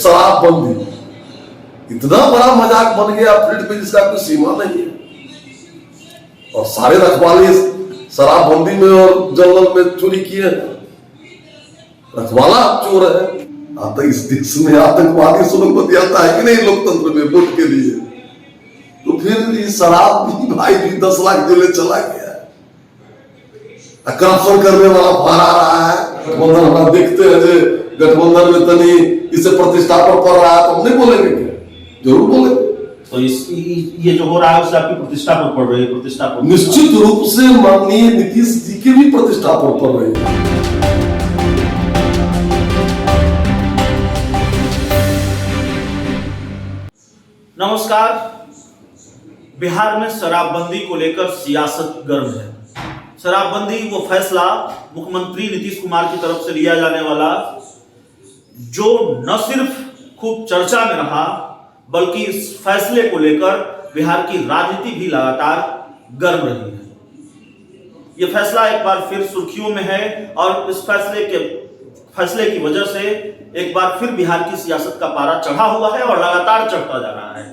शराबबंदी इतना बड़ा मजाक बन गया फील्ड पे जिसका कोई सीमा नहीं है। और सारे रखवाले शराबबंदी में और जंगल में चोरी किए हैं। रखवाला चोर है। आता इस देश में आतंकवादी सुलगपति आता है कि नहीं लोकतंत्र में वोट के लिए? तो फिर शराब भी भाई भी 10 लाख जेले चला गया। करप्शन करने वाला बाहर आ रहा है। गठबंधन हमारा देखते हैं जो गठबंधन में तनी इसे प्रतिष्ठा पर पड़ रहा है तो हम नहीं बोलेंगे क्या? जरूर बोलेंगे। तो ये जो हो रहा है उससे आपकी प्रतिष्ठा पर पड़ रही है? प्रतिष्ठा पर निश्चित रूप से माननीय नीतीश जी की भी प्रतिष्ठा पर पड़ रही है। नमस्कार। बिहार में शराबबंदी को लेकर सियासत गर्म है। शराबबंदी वो फैसला मुख्यमंत्री नीतीश कुमार की तरफ से लिया जाने वाला जो न सिर्फ खूब चर्चा में रहा बल्कि इस फैसले को लेकर बिहार की राजनीति भी लगातार गर्म रही है। यह फैसला एक बार फिर सुर्खियों में है और इस फैसले की वजह से एक बार फिर बिहार की सियासत का पारा चढ़ा हुआ है और लगातार चढ़ता जा रहा है।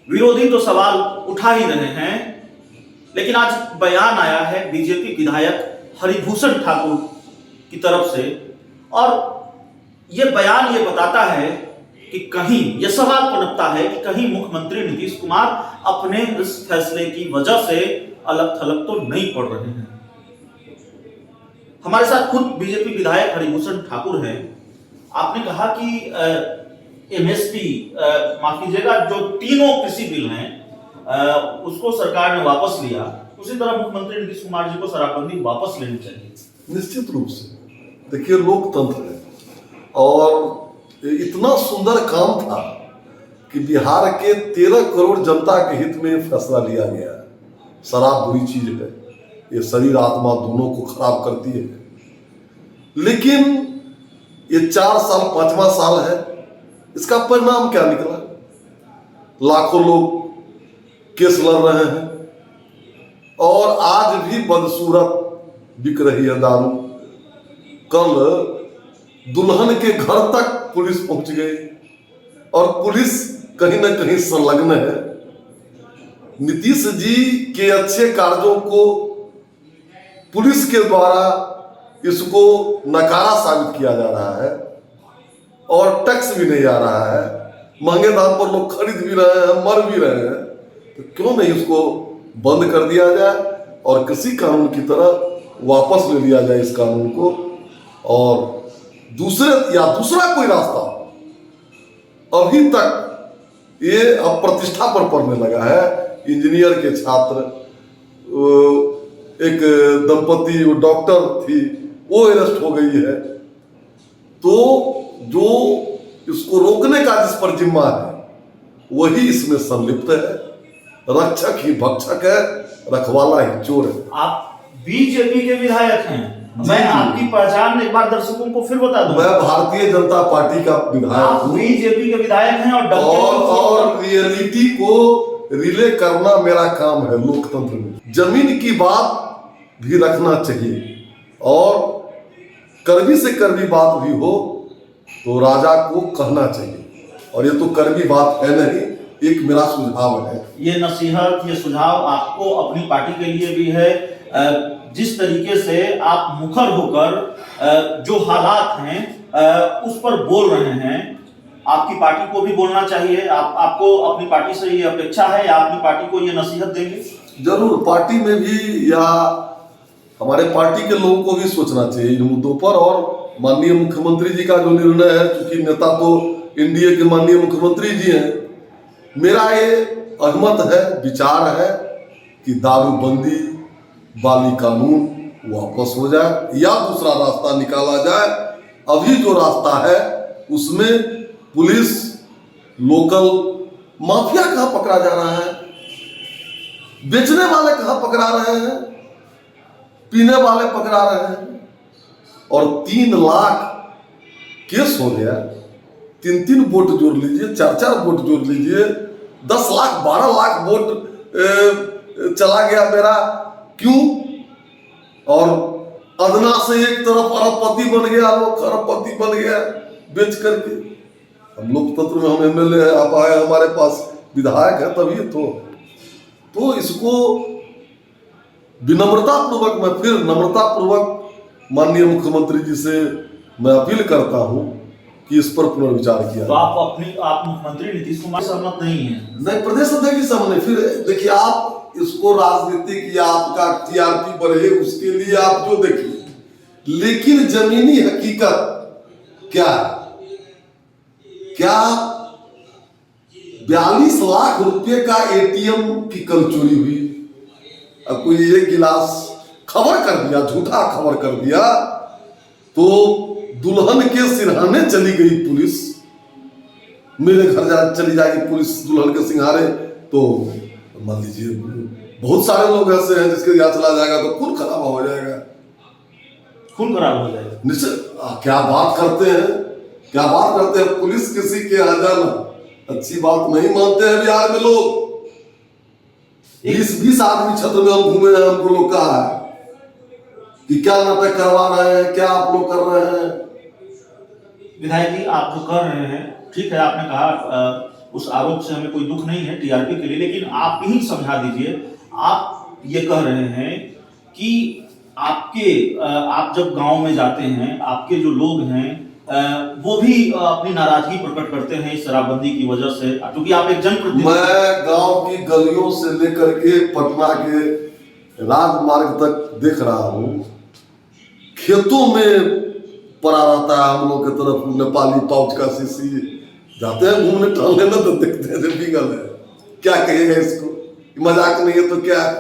विरोधी तो सवाल उठा ही रहे हैं, लेकिन आज बयान आया है बीजेपी विधायक हरिभूषण ठाकुर की तरफ से और यह बयान ये बताता है कि कहीं यह सवाल पनपता है कि कहीं मुख्यमंत्री नीतीश कुमार अपने इस फैसले की वजह से अलग थलग तो नहीं पड़ रहे हैं। हमारे साथ खुद बीजेपी विधायक हरिभूषण ठाकुर हैं। आपने कहा कि एमएसपी माफ कीजिएगा जो तीनों कृषि बिल हैं उसको सरकार ने वापस लिया, उसी तरह मुख्यमंत्री नीतीश कुमार जी को शराबबंदी वापस लेनी चाहिए। निश्चित रूप से देखिए लोकतंत्र है और इतना सुंदर काम था कि बिहार के 13 करोड़ जनता के हित में फैसला लिया गया। शराब बुरी चीज है, ये शरीर आत्मा दोनों को खराब करती है, लेकिन ये 4 साल 5वां साल है, इसका परिणाम क्या निकला? लाखों लोग केस लड़ रहे हैं और आज भी बदसूरत बिक रही है दारू। कल दुल्हन के घर तक पुलिस पहुंच गई और पुलिस कहीं ना कहीं संलग्न है। नीतीश जी के अच्छे कार्यों को पुलिस के द्वारा इसको नकारा साबित किया जा रहा है और टैक्स भी नहीं आ रहा है। महंगे दाम पर लोग खरीद भी रहे हैं, मर भी रहे हैं, तो क्यों नहीं उसको बंद कर दिया जाए और कृषि कानून की तरह वापस ले लिया जाए इस कानून को और दूसरा कोई रास्ता। अभी तक ये अब प्रतिष्ठा पर पड़ने लगा है। इंजीनियर के छात्र, एक दंपति, वो डॉक्टर थी, वो अरेस्ट हो गई है। तो जो इसको रोकने का जिस पर जिम्मा है वही इसमें संलिप्त है। रक्षक ही भक्षक है, रखवाला ही चोर है। आप बीजेपी के विधायक हैं। मैं आपकी पहचान एक बार दर्शकों को फिर बता दूं। मैं भारतीय जनता पार्टी का विधायक हूं। बीजेपी के विधायक हैं और रियलिटी को रिले करना मेरा काम है लोकतंत्र में। जमीन की बात भी रखना चाहिए और कड़वी से कड़वी बात भी हो तो राजा को कहना चाहिए, और ये तो कड़वी बात है नहीं, एक मेरा सुझाव है। ये नसीहत, ये सुझाव आपको अपनी पार्टी के लिए भी है। जिस तरीके से आप मुखर होकर जो हालात हैं उस पर बोल रहे हैं, आपकी पार्टी को भी बोलना चाहिए। आपको अपनी पार्टी से ये अपेक्षा है या अपनी पार्टी को ये नसीहत देंगे? जरूर, पार्टी में भी या हमारे पार्टी के लोगों को भी सोचना चाहिए इन मुद्दों पर। और माननीय मुख्यमंत्री जी का जो निर्णय है, क्योंकि नेता तो एनडीए के माननीय मुख्यमंत्री जी हैं, मेरा ये अहमत है, विचार है कि दारूबंदी वाली कानून वापस हो जाए या दूसरा रास्ता निकाला जाए। अभी जो रास्ता है उसमें पुलिस, लोकल माफिया कहां पकड़ा जा रहा है, बेचने वाले कहां पकड़ा रहे हैं, पीने वाले पकड़ा रहे हैं। और 3 लाख केस हो गया, 3 वोट जोड़ लीजिए, 4 वोट जोड़ लीजिए, 10 लाख 12 लाख वोट चला गया मेरा। क्यों? और अदना से एक तरफ अरबपति बन गया, लोग खरबपति बन गया। बेच करके। हम लोकतंत्र में हम एमएलए है, आप आए हमारे पास, विधायक है, तभी तो इसको विनम्रता पूर्वक, मैं फिर नम्रता पूर्वक माननीय मुख्यमंत्री जी से मैं अपील करता हूं कि इस पर पुनर्विचार किया तो आप मुख्यमंत्री नीतीश कुमार से सहमत नहीं है? नहीं, प्रदेश अध्यक्ष के सामने फिर देखिए, आप इसको राजनीतिक या आपका टीआरपी बढ़े उसके लिए आप जो देखिए, लेकिन जमीनी हकीकत क्या है? क्या 42 लाख रुपए का एटीएम की कल चोरी हुई? अब कोई एक गिलास खबर कर दिया, झूठा खबर कर दिया, तो दुल्हन के सिरहाने चली गई पुलिस, मेरे घर चली जाएगी पुलिस दुल्हन के सिंहारे, तो मान लीजिए बहुत सारे लोग ऐसे हैं जिसके यहाँ चला जाएगा तो खून खराब हो जाएगा। खून खराब हो जाएगा निश्चित। क्या बात करते हैं, पुलिस किसी के यहाँ जाना अच्छी बात नहीं मानते हैं बिहार में लोग। 20 आदमी छत्र में हम घूमे हैं, हमको लोग कहा है कि क्या नाटक करवा रहे हैं, क्या आप लोग कर रहे हैं। विधायक जी, आप जो कर रहे हैं ठीक है, आपने कहा उस आरोप से हमें कोई दुख नहीं है टीआरपी के लिए, लेकिन आप ही समझा दीजिए। आप ये कह रहे हैं कि आप जब गांव में जाते हैं, आपके जो लोग हैं वो भी अपनी नाराजगी प्रकट करते हैं इस शराबबंदी की वजह से, क्योंकि आप एक जनप्रतिनिधि। मैं गांव की गलियों से लेकर के पटना के राजमार्ग तक देख रहा हूं, खेतों में पड़ा रहता है हम लोग की तरफ नेपाली पाउच का शीशी, जाते हैं घूमने टहलने ना तो देखते हैं बिगल है। क्या कहेगा इसको, मजाक नहीं है तो क्या है?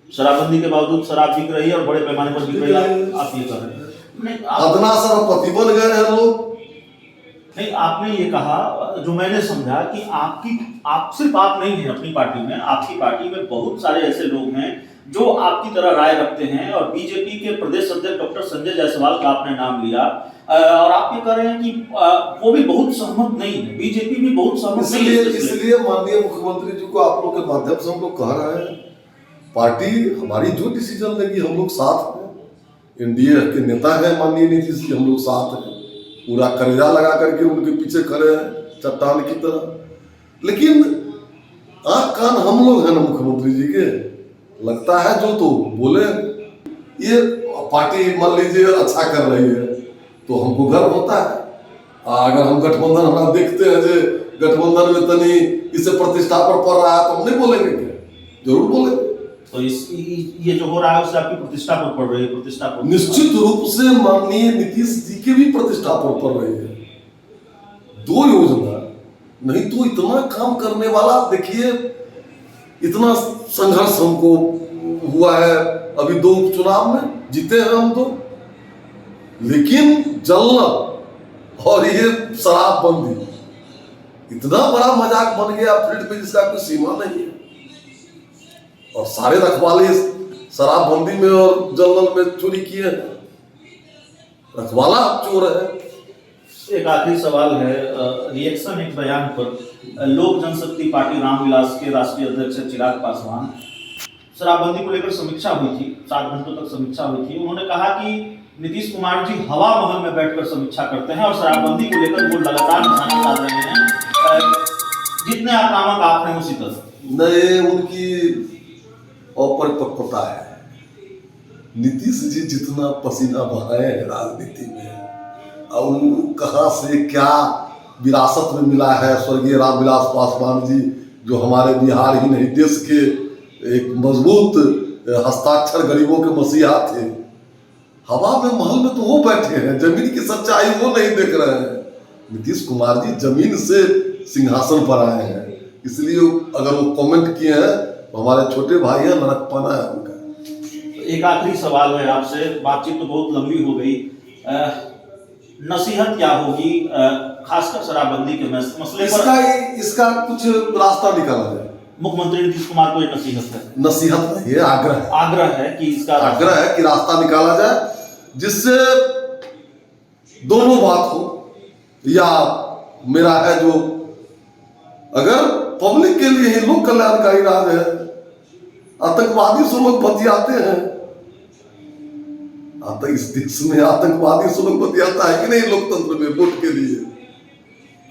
शराबबंदी के बावजूद शराब बिक रही है और बड़े पैमाने पर बिक रही है, आप ये कह रहे हैं? अदना सरपति बन गए हैं लोग। नहीं, आपने ये कहा जो मैंने समझा कि आप सिर्फ आप नहीं हैं अपनी पार्टी में, आपकी पार्टी में बहुत सारे ऐसे लोग हैं जो आपकी तरह राय रखते हैं, और बीजेपी के प्रदेश अध्यक्ष डॉक्टर संजय जायसवाल का आपने नाम लिया, और आप ये कह रहे हैं कि वो भी बहुत सहमत नहीं है, बीजेपी भी बहुत सहमत नहीं है। इसलिए माननीय मुख्यमंत्री जी को आप लोग के माध्यम से हम लोग कह रहे हैं, पार्टी हमारी जो डिसीजन लेगी हम लोग साथ हैं, एनडीए के नेता है माननीय नीतीश जी, हम लोग साथ हैं, पूरा करेजा लगा करके उनके पीछे खड़े हैं चट्टान की तरह। लेकिन आंख कान हम लोग हैं ना मुख्यमंत्री जी के, लगता है जो तो बोले। ये पार्टी मान लीजिए अच्छा कर रही है तो हमको गर्व होता है। अगर हम गठबंधन हमारा देखते हैं जो गठबंधन में तनी इसे प्रतिष्ठा पर पड़ रहा है तो हम नहीं बोलेंगे क्या? जरूर बोलेंगे। तो ये जो हो रहा है उससे आपकी प्रतिष्ठा पर पड़ रही है? प्रतिष्ठा पर निश्चित रूप से माननीय नीतीश जी की भी प्रतिष्ठा पर पड़ रही है। 2 योजना नहीं तो इतना काम करने वाला, देखिए इतना संघर्ष हमको हुआ है, अभी 2 उपचुनाव में जीते हैं हम तो, लेकिन जलना और ये शराबबंदी इतना बड़ा मजाक बन गया फील्ड पे जिसका कोई सीमा नहीं है, और सारे रखवाले शराबबंदी में और जलनल में चोरी किए हैं। रखवाला चोर है। एक आखिरी सवाल है, रिएक्शन एक बयान पर लोक जनशक्ति पार्टी रामविलास के राष्ट्रीय अध्यक्ष चिराग पासवान, शराबबंदी को लेकर समीक्षा हुई थी, 7 घंटों तक समीक्षा हुई थी। उन्होंने कहा कि नीतीश कुमार जी हवा महल में बैठकर समीक्षा करते हैं और शराबबंदी को लेकर वो लगातार निशाना साध रहे हैं, जितने आक्रामक आप हैं उसी तरह। नहीं, उनकी अपरिपक्वता है। नीतीश जी जितना पसीना बहाए हैं राजनीति में, और कहाँ से क्या विरासत में मिला है स्वर्गीय रामविलास पासवान जी, जो हमारे बिहार ही नहीं देश के एक मजबूत हस्ताक्षर गरीबों के मसीहा थे। हवा में महल में तो वो बैठे हैं, जमीन की सच्चाई वो नहीं देख रहे हैं। नीतीश कुमार जी जमीन से सिंहासन पर आए हैं, इसलिए अगर वो कमेंट किए हैं तो हमारे छोटे भाई हैं, नरकपना है उनका। एक आखिरी सवाल है आपसे, बातचीत तो बहुत लंबी हो गई, नसीहत क्या होगी खासकर शराबबंदी के मसले पर? इसका कुछ रास्ता निकाला जाए। मुख्यमंत्री नीतीश कुमार को ये नसीहत है? नसीहत नहीं है, आग्रह है कि इसका आग्रह है कि रास्ता निकाला जाए जिससे दोनों बात हो। या मेरा है जो, अगर पब्लिक के लिए ही लोक कल्याणकारी राज है, आतंकवादी से लोग बतियाते हैं, आता इस देश में आतंकवादी से लोग बतियाता है कि नहीं लोकतंत्र में वोट के लिए,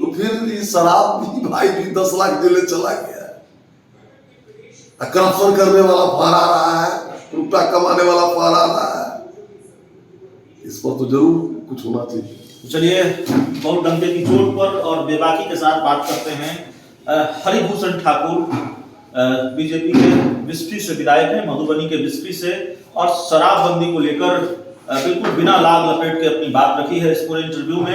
तो फिर ये शराब भी भाई भी 10 लाख जेले चला गया। करप्शन करने वाला फहरा रहा है, रुपया कमाने वाला फहरा रहा है, इस पर तो जरूर कुछ होना चाहिए। चलिए, बहुत डंके की चोट पर और बेबाकी के साथ बात करते हैं। हरिभूषण ठाकुर बीजेपी के बिस्फी से विधायक हैं, मधुबनी के बिस्फी से, और शराबबंदी को लेकर बिल्कुल बिना लाग लपेट के अपनी बात रखी है इस पूरे इंटरव्यू में।